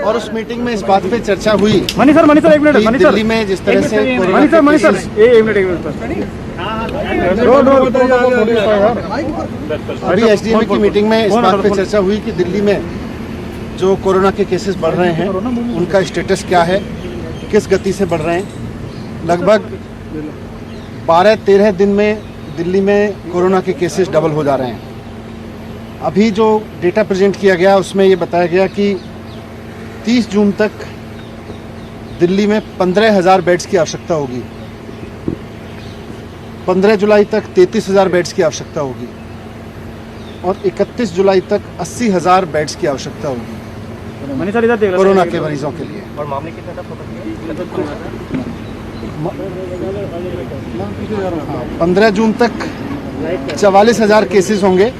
और उस मीटिंग में इस बात पे चर्चा हुई मनी सर एक मिनट कि दिल्ली में जिस तरह से मनी सर एक मिनट अभी एसडीएम की मीटिंग में इस बात पे चर्चा हुई कि दिल्ली में जो कोरोना के केसेस बढ़ रहे हैं उनका स्टेटस क्या है, किस गति से बढ़ रहे हैं। लगभग 12-13 दिन में दिल्ली में कोरोना के केसेस डबल हो जा रहे हैं। अभी जो डेटा प्रेजेंट किया गया उसमें ये बताया गया कि 30 जून तक दिल्ली में 15,000 बेड्स की आवश्यकता होगी, 15 जुलाई तक 33,000 बेड्स की आवश्यकता होगी और 31 जुलाई तक 80,000 बेड्स की आवश्यकता होगी कोरोना के मरीजों के लिए। और मामले कितने तक 15 जून तक 44,000 केसेस होंगे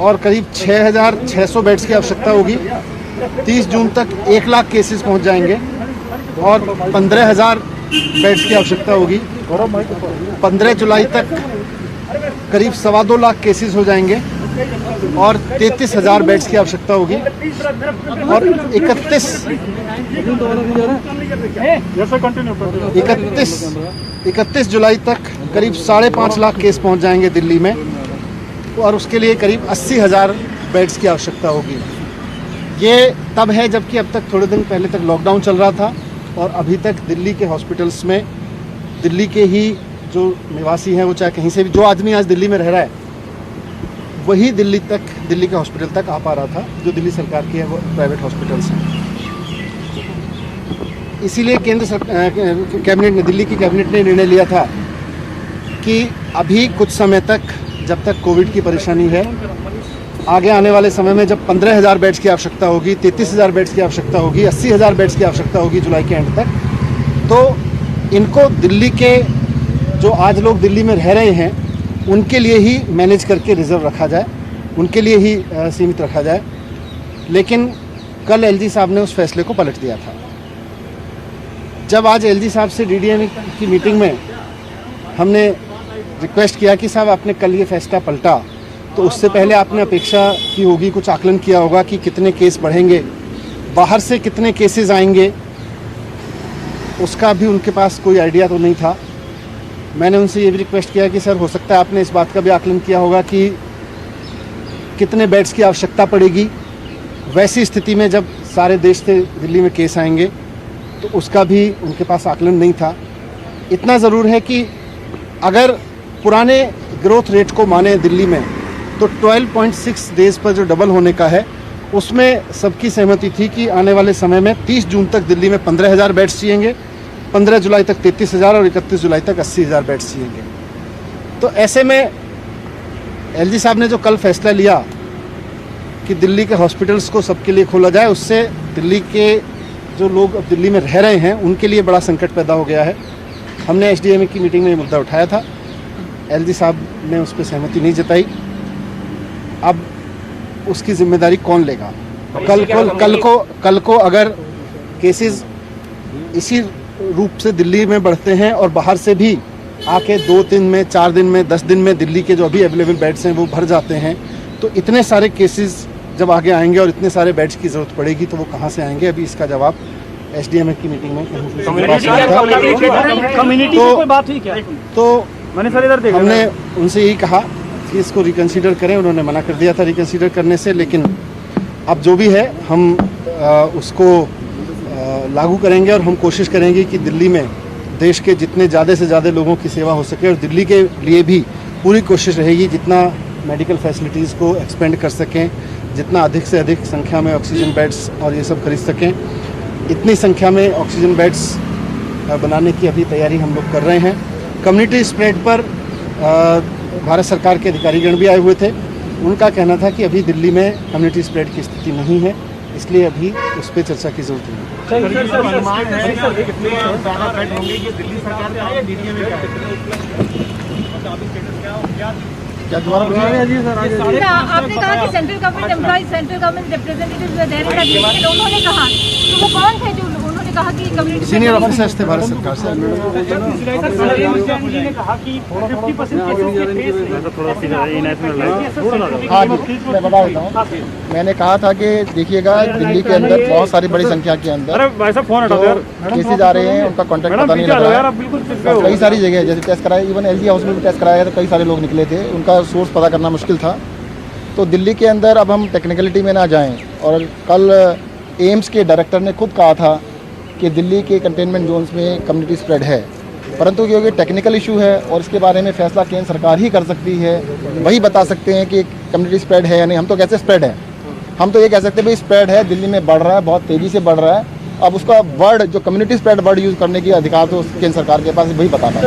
और करीब 6,600 बेड्स की आवश्यकता होगी। 30 जून तक 1 लाख केसेस पहुंच जाएंगे और 15,000 बेड्स की आवश्यकता होगी। 15 जुलाई तक करीब 2.25 लाख केसेस हो जाएंगे और 33,000 बेड्स की आवश्यकता होगी और 31 जुलाई तक करीब 5.5 लाख केस पहुंच जाएंगे दिल्ली में और उसके लिए करीब 80,000 बेड्स की आवश्यकता होगी। ये तब है जबकि अब तक थोड़े दिन पहले तक लॉकडाउन चल रहा था और अभी तक दिल्ली के हॉस्पिटल्स में दिल्ली के ही जो निवासी हैं, वो चाहे कहीं से भी, जो आदमी आज दिल्ली में रह रहा है वही दिल्ली के हॉस्पिटल तक आ पा रहा था। जो दिल्ली सरकार के हैं वो प्राइवेट हॉस्पिटल्स हैं। इसीलिए कैबिनेट ने, दिल्ली की कैबिनेट ने निर्णय लिया था कि अभी कुछ समय तक, जब तक कोविड की परेशानी है, आगे आने वाले समय में जब 15,000 बेड्स की आवश्यकता होगी, 33,000 बेड्स की आवश्यकता होगी, 80,000 बेड्स की आवश्यकता होगी जुलाई के एंड तक, तो इनको दिल्ली के जो आज लोग दिल्ली में रह रहे हैं उनके लिए ही मैनेज करके रिजर्व रखा जाए, उनके लिए ही सीमित रखा जाए। लेकिन कल एलजी साहब ने उस फैसले को पलट दिया था। जब आज एलजी साहब से डीडीएम की मीटिंग में हमने रिक्वेस्ट किया कि साहब आपने कल ये फैसला पलटा, तो उससे पहले आपने अपेक्षा की होगी, कुछ आकलन किया होगा कि कितने केस बढ़ेंगे, बाहर से कितने केसेस आएंगे, उसका भी उनके पास कोई आइडिया तो नहीं था। मैंने उनसे ये भी रिक्वेस्ट किया कि सर हो सकता है आपने इस बात का भी आकलन किया होगा कि कितने बेड्स की आवश्यकता पड़ेगी वैसी स्थिति में जब सारे देश से दिल्ली में केस आएंगे, तो उसका भी उनके पास आकलन नहीं था। इतना ज़रूर है कि अगर पुराने ग्रोथ रेट को माने दिल्ली में, तो 12.6 डेज़ पर जो डबल होने का है उसमें सबकी सहमति थी कि आने वाले समय में 30 जून तक दिल्ली में 15,000 बेड्स चाहिएंगे, 15 जुलाई तक 33,000 और 31 जुलाई तक 80,000 बेड्स चाहिएंगे। तो ऐसे में एलजी साहब ने जो कल फैसला लिया कि दिल्ली के हॉस्पिटल्स को सबके लिए खोला जाए, उससे दिल्ली के जो लोग अब दिल्ली में रह रहे हैं उनके लिए बड़ा संकट पैदा हो गया है। हमने एसडीएम की मीटिंग में ये मुद्दा उठाया था, एलजी साहब ने उस पर सहमति नहीं जताई। अब उसकी जिम्मेदारी कौन लेगा? कल को अगर केसेस इसी रूप से दिल्ली में बढ़ते हैं और बाहर से भी आके 2 दिन में, 4 दिन में, 10 दिन में दिल्ली के जो अभी अवेलेबल बेड्स हैं वो भर जाते हैं, तो इतने सारे केसेस जब आगे आएंगे और इतने सारे बेड्स की ज़रूरत पड़ेगी तो वो कहाँ से आएंगे? अभी इसका जवाब एसडीएम की मीटिंग में तो हमने उनसे यही कहा कि इसको रिकन्सिडर करें। उन्होंने मना कर दिया था रिकन्सिडर करने से, लेकिन अब जो भी है हम उसको लागू करेंगे और हम कोशिश करेंगे कि दिल्ली में देश के जितने ज़्यादा से ज़्यादा लोगों की सेवा हो सके, और दिल्ली के लिए भी पूरी कोशिश रहेगी जितना मेडिकल फैसिलिटीज़ को एक्सपेंड कर सकें, जितना अधिक से अधिक संख्या में ऑक्सीजन बेड्स और ये सब खरीद सकें। इतनी संख्या में ऑक्सीजन बेड्स बनाने की अभी तैयारी हम लोग कर रहे हैं। कम्युनिटी स्प्रेड पर भारत सरकार के अधिकारीगण भी आए हुए थे। उनका कहना था कि अभी दिल्ली में कम्युनिटी स्प्रेड की स्थिति नहीं है, इसलिए अभी उस पर चर्चा की जरूरत नहीं है। आपने कहा कि central government employees, central government representatives उन्होंने कहा, तो वो कौन थे जो उन्होंने आपने कहा कि कम्युनिटी सीनियर ऑफिसर्स थे भारत सरकार से। हाँ जी, मैं बता देता हूँ। मैंने कहा था कि देखिएगा, दिल्ली के अंदर बहुत सारी बड़ी संख्या के अंदर अरे भाई साहब फोन हटा दो यार। केसेज आ रहे हैं, उनका कॉन्टैक्ट पता नहीं लग रहा है। कई सारी जगह जैसे टेस्ट कराया, इवन LG हाउस में भी टेस्ट कराया तो कई सारे लोग निकले थे, उनका सोर्स पता करना मुश्किल था। तो दिल्ली के अंदर अब हम टेक्निकलिटी में ना जाएं। और कल एम्स के डायरेक्टर ने खुद कहा था कि दिल्ली के कंटेनमेंट जोन्स में कम्युनिटी स्प्रेड है, परंतु क्योंकि टेक्निकल इशू है और इसके बारे में फैसला केंद्र सरकार ही कर सकती है, वही बता सकते हैं कि कम्युनिटी स्प्रेड है या नहीं। हम तो कैसे स्प्रेड है, हम तो ये कह सकते हैं भाई स्प्रेड है, दिल्ली में बढ़ रहा है, बहुत तेज़ी से बढ़ रहा है। अब उसका वर्ड जो कम्युनिटी स्प्रेड वर्ड यूज़ करने की अधिकार तो केंद्र सरकार के पास, वही बताना है।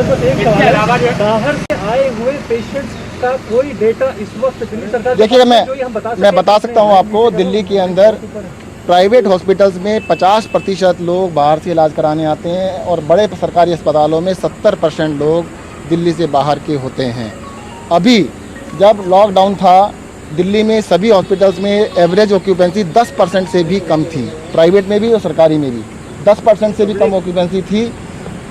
बाहर से आए हुए पेशेंट्स का कोई डेटा इस वक्त दिल्ली सरकार देखिएगा, मैं बता सकता हूँ आपको, दिल्ली के अंदर प्राइवेट हॉस्पिटल्स में 50% लोग बाहर से इलाज कराने आते हैं और बड़े सरकारी अस्पतालों में 70% लोग दिल्ली से बाहर के होते हैं। अभी जब लॉकडाउन था, दिल्ली में सभी हॉस्पिटल्स में एवरेज ऑक्यूपेंसी 10% से भी कम थी, प्राइवेट में भी और सरकारी में भी 10% से भी कम ऑक्यूपेंसी थी।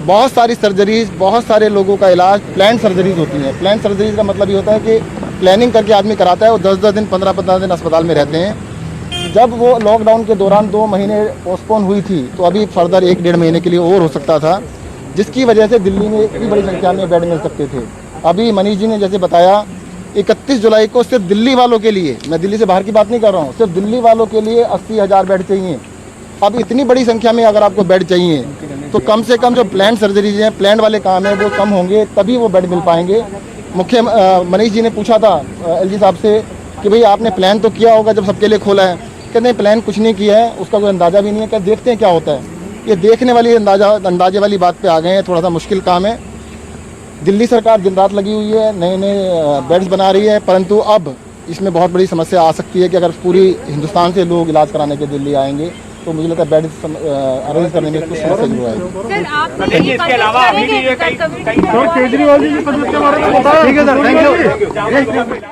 बहुत सारी सर्जरीज, बहुत सारे लोगों का इलाज प्लान सर्जरीज होती हैं। प्लान सर्जरीज का मतलब ये होता है कि प्लानिंग करके आदमी कराता है और 10-10 दिन 15-15 दिन अस्पताल में रहते हैं। जब वो लॉकडाउन के दौरान 2 महीने पोस्टपोन हुई थी, तो अभी फर्दर 1-1.5 महीने के लिए और हो सकता था, जिसकी वजह से दिल्ली में इतनी बड़ी संख्या में बेड मिल सकते थे। अभी मनीष जी ने जैसे बताया, 31 जुलाई को सिर्फ दिल्ली वालों के लिए, मैं दिल्ली से बाहर की बात नहीं कर रहा हूँ, सिर्फ दिल्ली वालों के लिए 80,000 बेड चाहिए। अब इतनी बड़ी संख्या में अगर आपको बेड चाहिए तो कम से कम जो प्लान सर्जरीज हैं, प्लान वाले काम है, वो कम होंगे, तभी वो बेड मिल पाएंगे। मनीष जी ने पूछा था LG साहब से कि भाई आपने प्लान तो किया होगा जब सबके लिए खोला है। कहते हैं प्लान कुछ नहीं किया है, उसका कोई अंदाज़ा भी नहीं है, क्या देखते हैं क्या होता है। ये देखने वाली अंदाजे वाली बात पे आ गए हैं, थोड़ा सा मुश्किल काम है। दिल्ली सरकार दिन रात लगी हुई है, नए नए बेड्स बना रही है, परंतु अब इसमें बहुत बड़ी समस्या आ सकती है कि अगर पूरी हिंदुस्तान से लोग इलाज कराने के दिल्ली आएंगे तो मुझे लगता है बेड अरेंज करने में कुछ समस्या जरूर आएगी। सर, आपने इसके अलावा केजरीवाल जी के बारे में बताया। ठीक है सर, थैंक यू।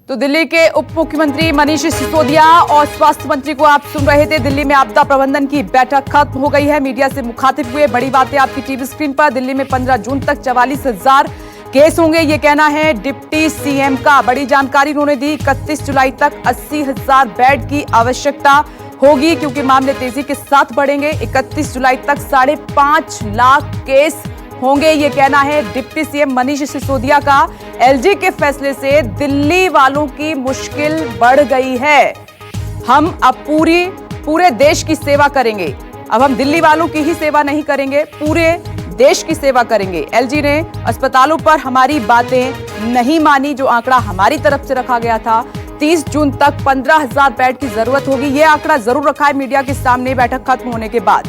तो दिल्ली के उप मुख्यमंत्री मनीष सिसोदिया और स्वास्थ्य मंत्री को आप सुन रहे थे। दिल्ली में आपदा प्रबंधन की बैठक खत्म हो गई है, मीडिया से मुखातिब हुए। बड़ी बातें आपकी टीवी स्क्रीन पर। दिल्ली में 15 जून तक 44,000 केस होंगे, ये कहना है डिप्टी CM का। बड़ी जानकारी उन्होंने दी। 31 जुलाई तक 80,000 बेड की आवश्यकता होगी, क्योंकि मामले तेजी के साथ बढ़ेंगे। 31 जुलाई तक 5.5 लाख केस होंगे, ये कहना है डिप्टी CM मनीष सिसोदिया का। LG के फैसले से दिल्ली वालों की मुश्किल बढ़ गई है। हम अब पूरे देश की सेवा करेंगे। अब हम दिल्ली वालों की ही सेवा नहीं करेंगे, पूरे देश की सेवा करेंगे। LG ने अस्पतालों पर हमारी बातें नहीं मानी, जो आंकड़ा हमारी तरफ से रखा गया था। 30 जून तक 15,000 बेड की जरूरत होगी, ये आंकड़ा जरूर रखा है मीडिया के सामने बैठक खत्म होने के बाद।